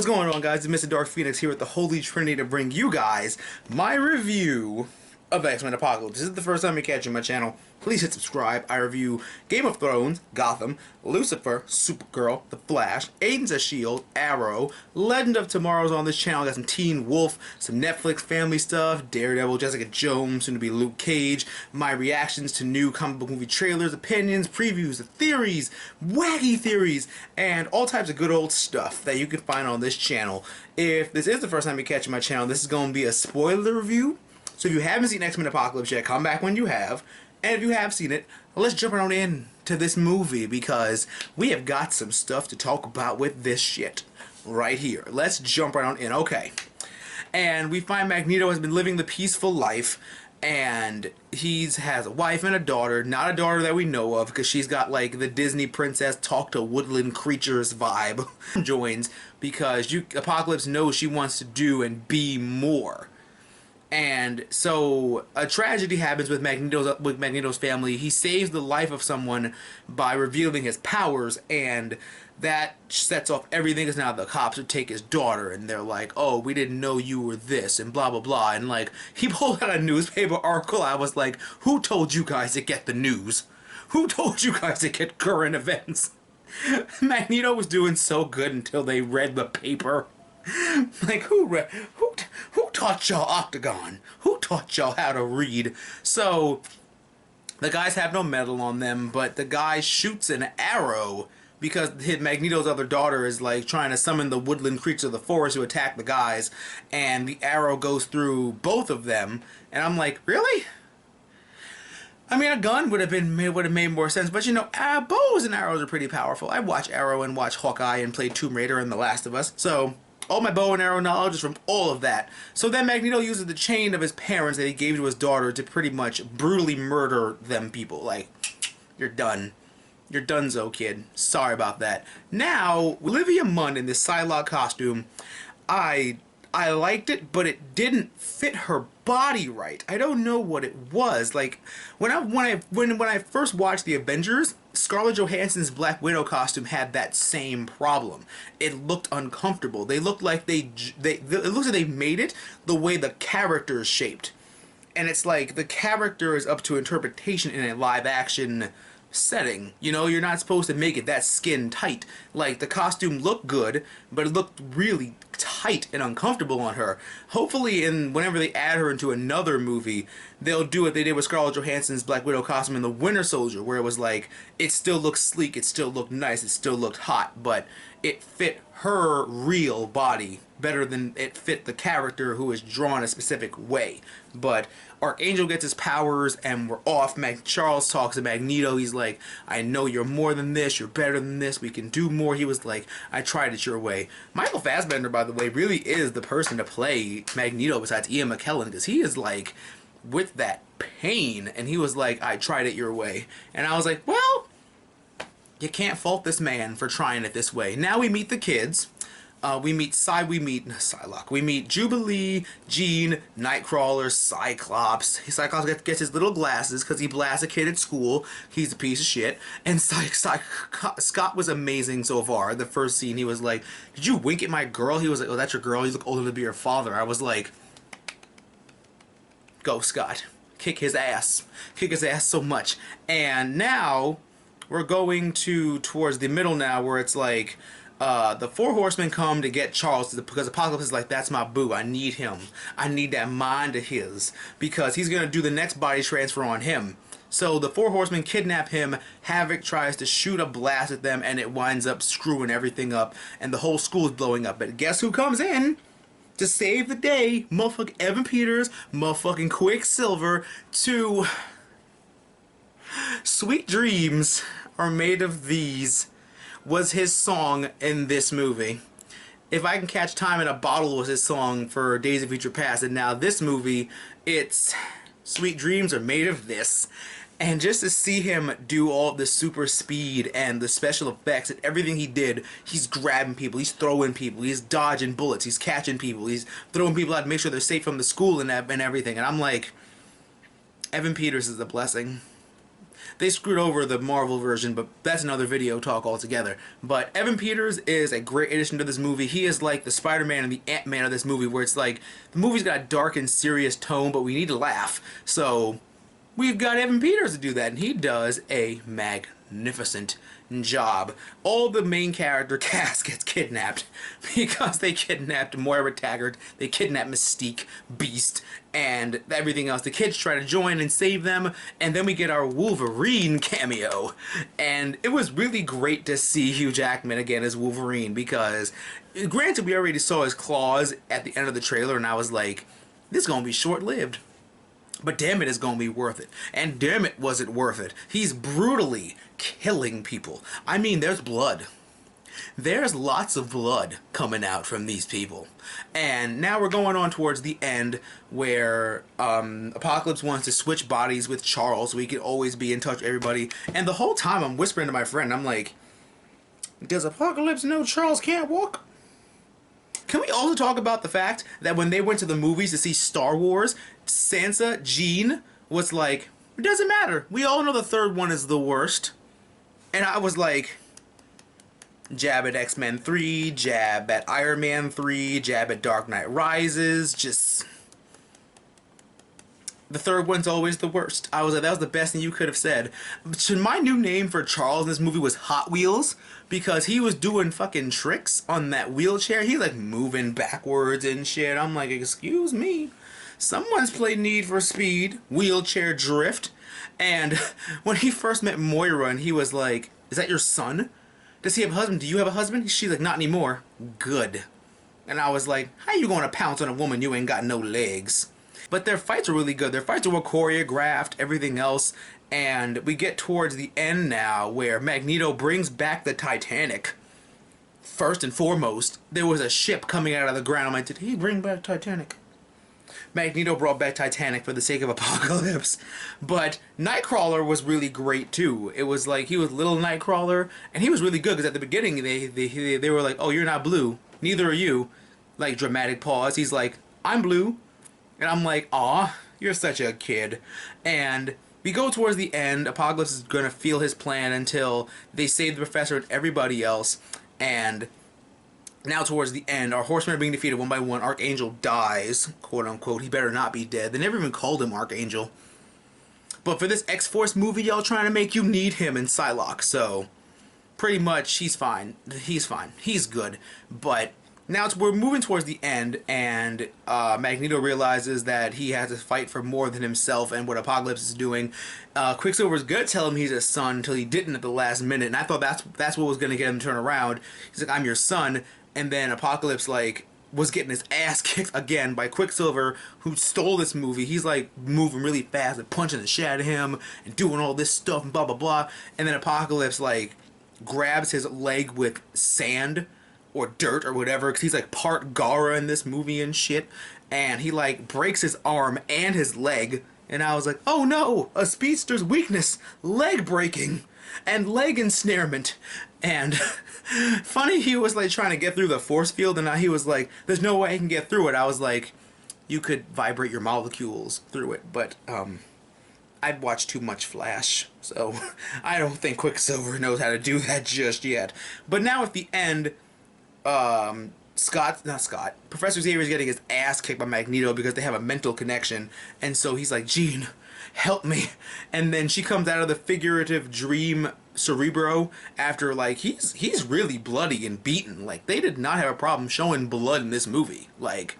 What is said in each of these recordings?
What's going on, guys? It's Mr. Dark Phoenix here with the Holy Trinity to bring you guys my review of X-Men Apocalypse. This is the first time you're catching my channel. Please hit subscribe. I review Game of Thrones, Gotham, Lucifer, Supergirl, The Flash, Agents of S.H.I.E.L.D., Arrow, Legend of Tomorrow's on this channel. I got some Teen Wolf, some Netflix family stuff, Daredevil, Jessica Jones, soon to be Luke Cage, my reactions to new comic book movie trailers, opinions, previews, theories, wacky theories, and all types of good old stuff that you can find on this channel. If this is the first time you're catching my channel, this is going to be a spoiler review. So if you haven't seen X-Men Apocalypse yet, come back when you have. And if you have seen it, let's jump on in to this movie because we have got some stuff to talk about with this shit right here. Let's jump right on in. Okay. And we find Magneto has been living the peaceful life, and he has a wife and a daughter. Not a daughter that we know of because she's got like the Disney princess talk to woodland creatures vibe. Joins because Apocalypse knows she wants to do and be more. And so a tragedy happens with Magneto's family. He saves the life of someone by revealing his powers, and that sets off everything. Because now the cops would take his daughter, and they're like, "Oh, we didn't know you were this," and blah blah blah. And like he pulled out a newspaper article. I was like, "Who told you guys to get the news? Who told you guys to get current events?" Magneto was doing so good until they read the paper. Like, who taught y'all Octagon? Who taught y'all how to read? So the guys have no metal on them, but the guy shoots an arrow because Magneto's other daughter is like trying to summon the woodland creature of the forest to attack the guys, and the arrow goes through both of them. And I'm like, really? I mean, a gun would have made more sense, but you know, bows and arrows are pretty powerful. I watch Arrow and watch Hawkeye and played Tomb Raider and The Last of Us, so all my bow and arrow knowledge is from all of that. So then Magneto uses the chain of his parents that he gave to his daughter to pretty much brutally murder them people. Like, you're done. You're donezo, kid. Sorry about that. Now, Olivia Munn in this Psylocke costume, I liked it, but it didn't fit her body right. I don't know what it was. Like when I first watched the Avengers, Scarlett Johansson's Black Widow costume had that same problem. It looked uncomfortable. They looked like it looks like they made it the way the character is shaped. And it's like the character is up to interpretation in a live action setting. You know, you're not supposed to make it that skin tight. Like, the costume looked good, but it looked really tight and uncomfortable on her. Hopefully whenever they add her into another movie, they'll do what they did with Scarlett Johansson's Black Widow costume in The Winter Soldier, where it was like, it still looked sleek, it still looked nice, it still looked hot, but it fit her real body better than it fit the character who is drawn a specific way. But Archangel gets his powers and we're off. Charles talks to Magneto. He's like, "I know you're more than this, you're better than this, we can do more." He was like, "I tried it your way." Michael Fassbender, by the way, really is the person to play Magneto besides Ian McKellen, because he is like with that pain, and he was like, "I tried it your way." And I was like, well, you can't fault this man for trying it this way. Now we meet the kids. We meet Psylocke. We meet Jubilee, Jean, Nightcrawler, Cyclops. Cyclops gets his little glasses because he blasts a kid at school. He's a piece of shit. And Scott was amazing so far. The first scene, he was like, "Did you wink at my girl?" He was like, "Oh, that's your girl? You look older to be your father." I was like, go Scott. Kick his ass. Kick his ass so much. And now we're going towards the middle now, where it's like, the Four Horsemen come to get Charles because Apocalypse is like, "That's my boo. I need him. I need that mind of his because he's going to do the next body transfer on him." So the Four Horsemen kidnap him. Havoc tries to shoot a blast at them, and it winds up screwing everything up, and the whole school is blowing up. But guess who comes in to save the day? Motherfucking Evan Peters, motherfucking Quicksilver, to "Sweet Dreams Are Made of These" was his song in this movie. "If I Can Catch Time in a Bottle" was his song for Days of Future Past, and now this movie, it's "Sweet Dreams Are Made of This." And just to see him do all the super speed and the special effects and everything he did, he's grabbing people, he's throwing people, he's dodging bullets, he's catching people, he's throwing people out to make sure they're safe from the school and everything. And I'm like, Evan Peters is a blessing. they screwed over the Marvel version, but that's another video talk altogether. But Evan Peters is a great addition to this movie. He is like the Spider-Man and the Ant-Man of this movie, where it's like the movie's got a dark and serious tone, but we need to laugh. So we've got Evan Peters to do that, and he does a magnificent job. All the main character cast gets kidnapped because they kidnapped Moira Taggart, they kidnapped Mystique, Beast, and everything else. The kids try to join and save them, and then we get our Wolverine cameo. And it was really great to see Hugh Jackman again as Wolverine, because granted we already saw his claws at the end of the trailer, and I was like, this is gonna be short-lived. But damn it, it's gonna be worth it. And damn it, was it worth it. He's brutally killing people. I mean, there's blood. There's lots of blood coming out from these people. And now we're going on towards the end, where Apocalypse wants to switch bodies with Charles so he can always be in touch with everybody. And the whole time I'm whispering to my friend, I'm like, does Apocalypse know Charles can't walk? Can we also talk about the fact that when they went to the movies to see Star Wars, Sansa, Jean, was like, it doesn't matter. We all know the third one is the worst. And I was like, jab at X-Men 3, jab at Iron Man 3, jab at Dark Knight Rises, just... the third one's always the worst. I was like, that was the best thing you could have said. My new name for Charles in this movie was Hot Wheels, because he was doing fucking tricks on that wheelchair. He like moving backwards and shit. I'm like, excuse me. Someone's played Need for Speed, wheelchair drift. And when he first met Moira and he was like, is that your son? Does he have a husband? Do you have a husband? She's like, not anymore. Good. And I was like, how you gonna pounce on a woman you ain't got no legs? But their fights are really good. Their fights are well choreographed, everything else. And we get towards the end now where Magneto brings back the Titanic. First and foremost, there was a ship coming out of the ground. I'm like, did he bring back Titanic? Magneto brought back Titanic for the sake of Apocalypse. But Nightcrawler was really great too. It was like, he was little Nightcrawler, and he was really good because at the beginning they were like, oh, you're not blue. Neither are you. Like, dramatic pause. He's like, I'm blue. And I'm like, aw, you're such a kid. And we go towards the end. Apocalypse is going to feel his plan until they save the professor and everybody else. And now towards the end, our horsemen are being defeated one by one. Archangel dies, quote unquote. He better not be dead. They never even called him Archangel. But for this X-Force movie y'all trying to make, you need him in Psylocke. So, pretty much, he's fine. He's fine. He's good. But now we're moving towards the end, and Magneto realizes that he has to fight for more than himself and what Apocalypse is doing. Quicksilver's gonna tell him he's his son until he didn't at the last minute, and I thought that's what was gonna get him to turn around. He's like, I'm your son, and then Apocalypse like was getting his ass kicked again by Quicksilver, who stole this movie. He's like moving really fast and punching the shit out of him and doing all this stuff and blah blah blah, and then Apocalypse like grabs his leg with sand or dirt or whatever, because he's like part Gara in this movie and shit, and he like breaks his arm and his leg, and I was like, oh no, a speedster's weakness, leg breaking and leg ensnarement. And funny, he was like trying to get through the force field, and he was like, there's no way I can get through it. I was like, you could vibrate your molecules through it, but I'd watched too much Flash, so I don't think Quicksilver knows how to do that just yet. But now at the end, Professor Xavier's getting his ass kicked by Magneto because they have a mental connection, and so he's like, Jean, help me. And then she comes out of the figurative dream Cerebro after like he's really bloody and beaten. Like, they did not have a problem showing blood in this movie. Like,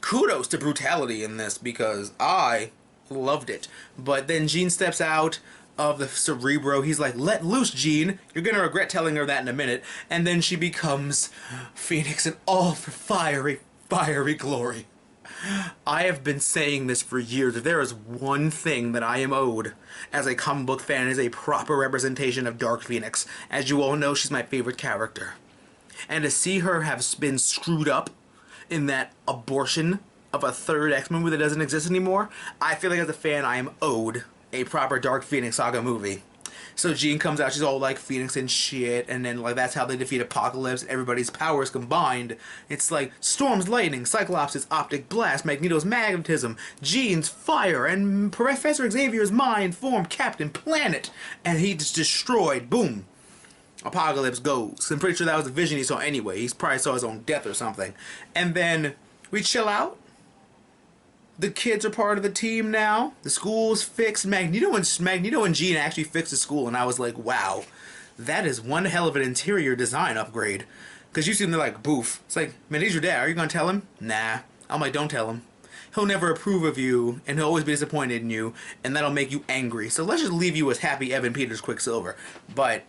kudos to brutality in this, because I loved it. But then Jean steps out of the Cerebro. He's like, let loose, Jean. You're gonna regret telling her that in a minute. And then she becomes Phoenix in all for fiery, fiery glory. I have been saying this for years. If there is one thing that I am owed as a comic book fan, is a proper representation of Dark Phoenix. As you all know, she's my favorite character. And to see her have been screwed up in that abortion of a third X-Men movie that doesn't exist anymore, I feel like as a fan I am owed a proper Dark Phoenix saga movie. So Jean comes out, she's all like Phoenix and shit, and then like that's how they defeat Apocalypse. Everybody's powers combined. It's like Storm's lightning, Cyclops' optic blast, Magneto's magnetism, Jean's fire, and Professor Xavier's mind formed Captain Planet, and he just destroyed. Boom. Apocalypse goes. I'm pretty sure that was the vision he saw anyway. He probably saw his own death or something. And then we chill out. The kids are part of the team now. The school's fixed. Magneto and Jean actually fixed the school, and I was like, wow, that is one hell of an interior design upgrade. Because you see them, they're like, boof. It's like, man, he's your dad. Are you going to tell him? Nah. I'm like, don't tell him. He'll never approve of you, and he'll always be disappointed in you, and that'll make you angry. So let's just leave you as happy Evan Peters Quicksilver. But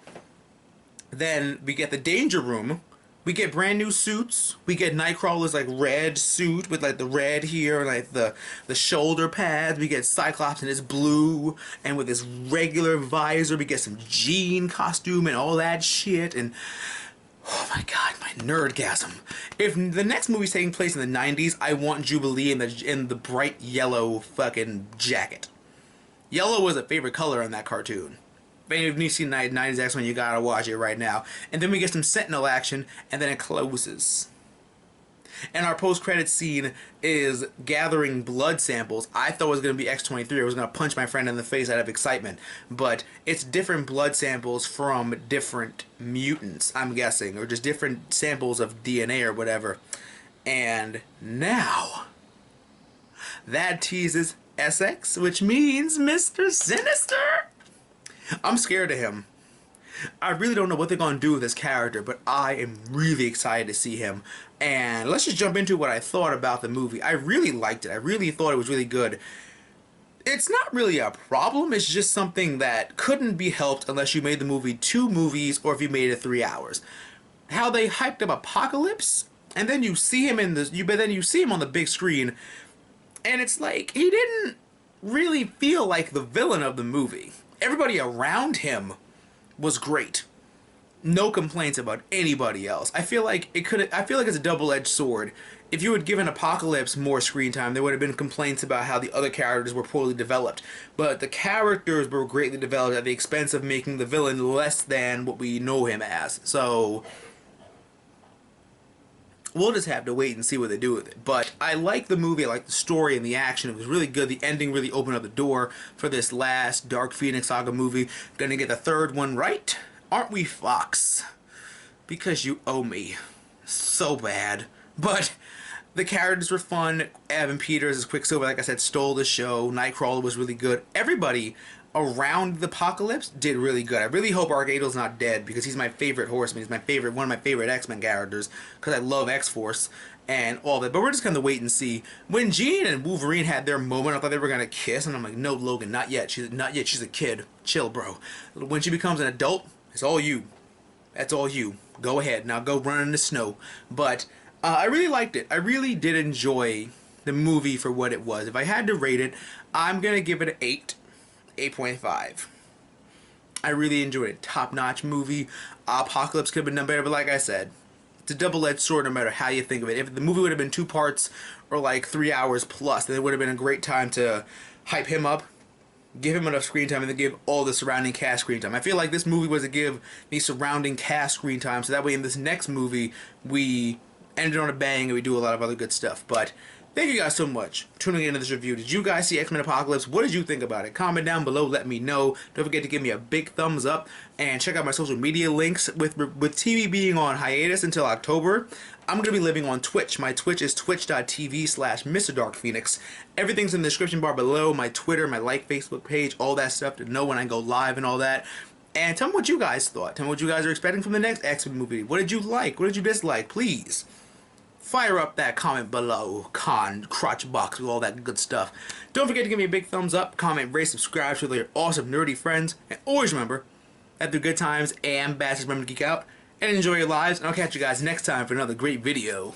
then we get the Danger Room. We get brand new suits. We get Nightcrawler's like red suit with like the red here, like the shoulder pads. We get Cyclops in his blue and with his regular visor. We get some Jean costume and all that shit. And oh my god, my nerdgasm. If the next movie's taking place in the 90s, I want Jubilee in the bright yellow fucking jacket. Yellow was a favorite color in that cartoon. If any of you seen 90s X-Men, you gotta watch it right now. And then we get some Sentinel action, and then it closes. And our post-credit scene is gathering blood samples. I thought it was going to be X-23. I was going to punch my friend in the face out of excitement. But it's different blood samples from different mutants, I'm guessing. Or just different samples of DNA or whatever. And now, that teases Essex, which means Mr. Sinister. I'm scared of him. I really don't know what they're going to do with this character, but I am really excited to see him. And let's just jump into what I thought about the movie. I really liked it. I really thought it was really good. It's not really a problem. It's just something that couldn't be helped unless you made the movie 2 movies or if you made it 3 hours. How they hyped up Apocalypse, and then you see him on the big screen, and it's like he didn't really feel like the villain of the movie. Everybody around him was great. No complaints about anybody else. I feel like it's a double-edged sword. If you had given Apocalypse more screen time, there would have been complaints about how the other characters were poorly developed. But the characters were greatly developed at the expense of making the villain less than what we know him as. So we'll just have to wait and see what they do with it. But I like the movie, I like the story and the action. It was really good. The ending really opened up the door for this last Dark Phoenix Saga movie. Gonna get the 3rd one right. Aren't we, Fox? Because you owe me. So bad. But the characters were fun. Evan Peters as Quicksilver, like I said, stole the show. Nightcrawler was really good. Everybody around the Apocalypse did really good. I really hope Archangel's not dead because he's my favorite Horseman. He's one of my favorite X-Men characters because I love X-Force and all that. But we're just going to wait and see. When Jean and Wolverine had their moment, I thought they were going to kiss, and I'm like, no, Logan, not yet. She's a kid. Chill, bro. When she becomes an adult, it's all you. That's all you. Go ahead. Now go run in the snow. But I really liked it. I really did enjoy the movie for what it was. If I had to rate it, I'm going to give it an 8.5. I really enjoyed it. Top-notch movie. Apocalypse could have been done better, but like I said, it's a double-edged sword no matter how you think of it. If the movie would have been 2 parts or like 3 hours plus, then it would have been a great time to hype him up, give him enough screen time, and then give all the surrounding cast screen time. I feel like this movie was to give the surrounding cast screen time, so that way in this next movie, we end it on a bang and we do a lot of other good stuff. But thank you guys so much for tuning into this review. Did you guys see X-Men Apocalypse? What did you think about it? Comment down below, let me know. Don't forget to give me a big thumbs up and check out my social media links. With TV being on hiatus until October, I'm going to be living on Twitch. My Twitch is twitch.tv/MrDarkPhoenix. Everything's in the description bar below. My Twitter, my Facebook page, all that stuff to know when I go live and all that. And tell me what you guys thought. Tell me what you guys are expecting from the next X-Men movie. What did you like? What did you dislike? Please fire up that comment below, crotch box with all that good stuff. Don't forget to give me a big thumbs up, comment, rate, subscribe to all your awesome nerdy friends. And always remember that through good times and bad times, remember to geek out and enjoy your lives. And I'll catch you guys next time for another great video.